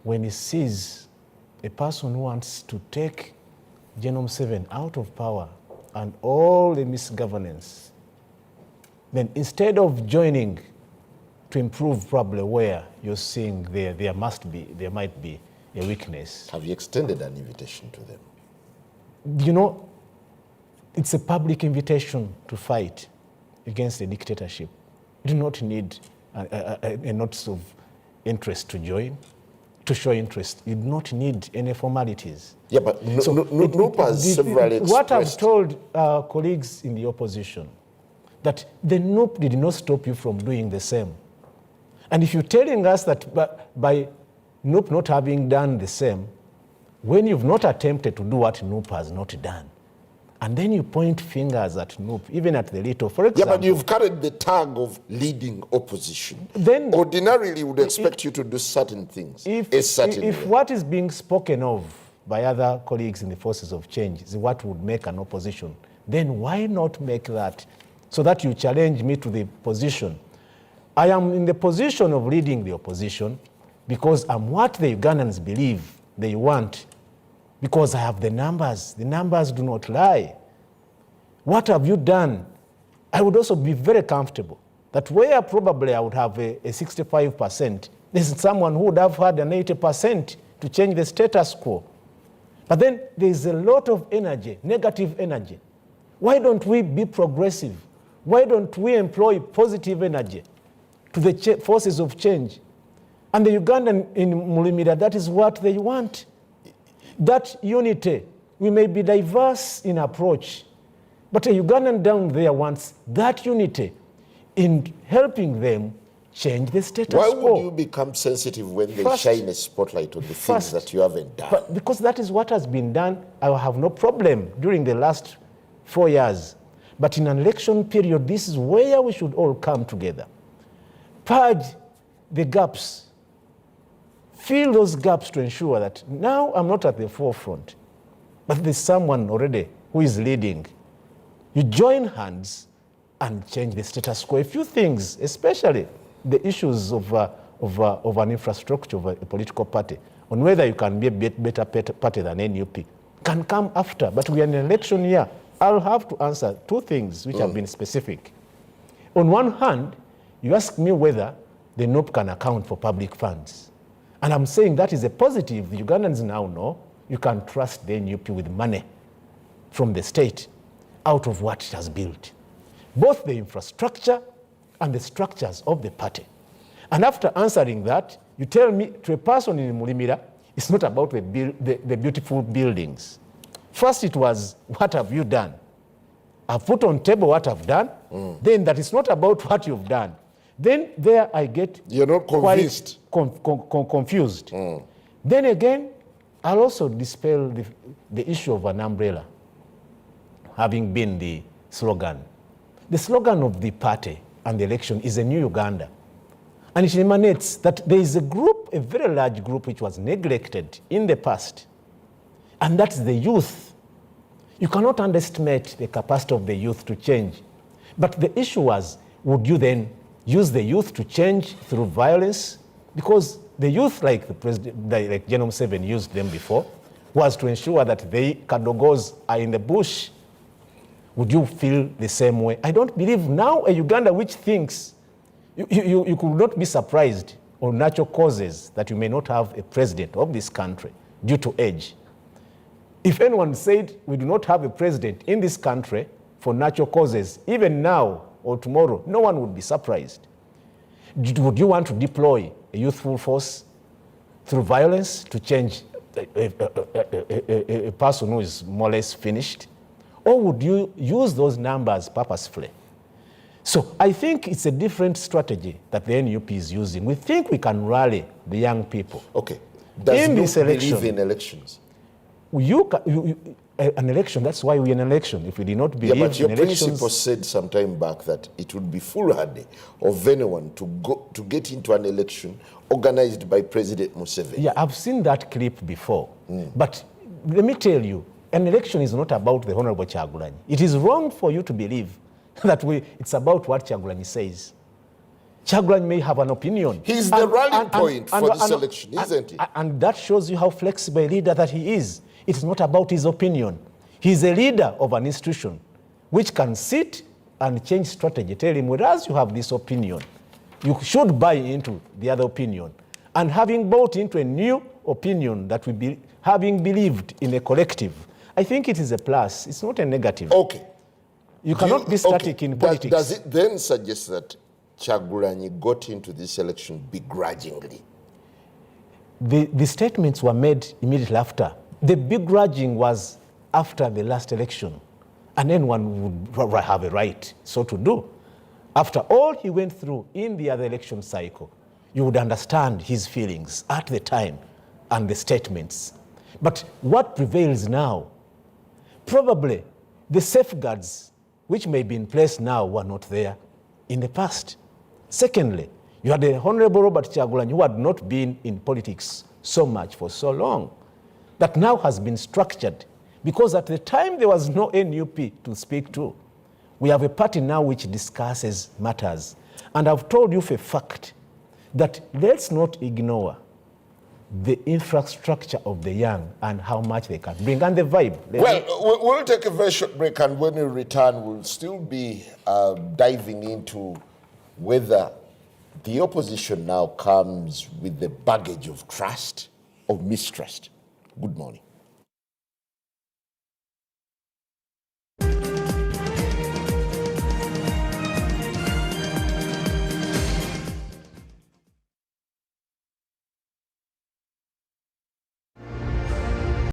when he sees a person who wants to take General Museveni out of power and all the misgovernance, then instead of joining to improve probably where you're seeing there might be a weakness. Have you extended an invitation to them? You know, it's a public invitation to fight against a dictatorship. You do not need a notice of interest to join, to show interest. You do not need any formalities. Yeah, but NUP has several expressed. What I've told colleagues in the opposition, that the NUP did not stop you from doing the same. And if you're telling us that by NUP not having done the same, when you've not attempted to do what NUP has not done, and then you point fingers at NUP, even at the little, for example. Yeah, but you've carried the tag of leading opposition. Then ordinarily would expect you to do certain things. If what is being spoken of by other colleagues in the forces of change is what would make an opposition, then why not make that so that you challenge me to the position? I am in the position of leading the opposition because I'm what the Ugandans believe they want, because I have the numbers. The numbers do not lie. What have you done? I would also be very comfortable that where probably I would have a 65%, there's someone who would have had an 80% to change the status quo. But then there's a lot of energy, negative energy. Why don't we be progressive? Why don't we employ positive energy to the forces of change? And the Ugandan in Mulimira, that is what they want. That unity. We may be diverse in approach, but a Ugandan down there wants that unity in helping them change the status quo. Why would you become sensitive when they shine a spotlight on the things that you haven't done? But because that is what has been done. I have no problem during the last 4 years. But in an election period, this is where we should all come together. Purge the gaps. Fill those gaps to ensure that now I'm not at the forefront, but there's someone already who is leading. You join hands and change the status quo. A few things, especially the issues of an infrastructure of a political party, on whether you can be a better party than NUP, can come after. But we are in an election year. I'll have to answer two things which have been specific. On one hand, you ask me whether the NUP can account for public funds. And I'm saying that is a positive. The Ugandans now know you can trust the NUP with money from the state out of what it has built. Both the infrastructure and the structures of the party. And after answering that, you tell me to a person in Mulimira, it's not about the beautiful buildings. First it was, what have you done? I've put on table what I've done. Then that is not about what you've done. Then there I get You're not convinced. Confused. Then again, I'll also dispel the issue of an umbrella, having been the slogan. The slogan of the party and the election is a new Uganda. And it emanates that there is a group, a very large group, which was neglected in the past. And that's the youth. You cannot underestimate the capacity of the youth to change. But the issue was, would you then use the youth to change through violence? Because the youth, like the president, like General Museveni used them before, was to ensure that the Kadogos are in the bush. Would you feel the same way? I don't believe now a Uganda which thinks, you could not be surprised on natural causes that you may not have a president of this country due to age. If anyone said we do not have a president in this country for natural causes, even now or tomorrow, no one would be surprised. Would you want to deploy a youthful force through violence to change a person who is more or less finished? Or would you use those numbers purposefully? So I think it's a different strategy that the NUP is using. We think we can rally the young people. Okay. Does NUP believe in elections? An election, that's why we're in an election. If we did not believe in elections... Yeah, but your principal said some time back that it would be foolhardy of anyone to get into an election organized by President Museveni. Yeah, I've seen that clip before. But let me tell you, an election is not about the Honorable Kyagulanyi. It is wrong for you to believe that it's about what Kyagulanyi says. Kyagulanyi may have an opinion. He's the rallying point for this election, isn't he? And that shows you how flexible a leader that he is. It's not about his opinion. He's a leader of an institution which can sit and change strategy. Tell him, whereas you have this opinion, you should buy into the other opinion. And having bought into a new opinion that we be, having believed in a collective, I think it is a plus. It's not a negative. Okay. You cannot be static in politics. Does it then suggest that Kyagulanyi got into this election begrudgingly? The statements were made immediately after. The begrudging was after the last election. And anyone would have a right so to do. After all he went through in the other election cycle, you would understand his feelings at the time and the statements. But what prevails now? Probably the safeguards which may be in place now were not there in the past. Secondly, you had the Honorable Robert Kyagulanyi, who had not been in politics so much for so long, that now has been structured, because at the time there was no NUP to speak to. We have a party now which discusses matters. And I've told you for a fact that let's not ignore the infrastructure of the young and how much they can bring, and the vibe. Well, we'll take a very short break, and when we return, we'll still be diving into whether the opposition now comes with the baggage of trust or mistrust. Good morning.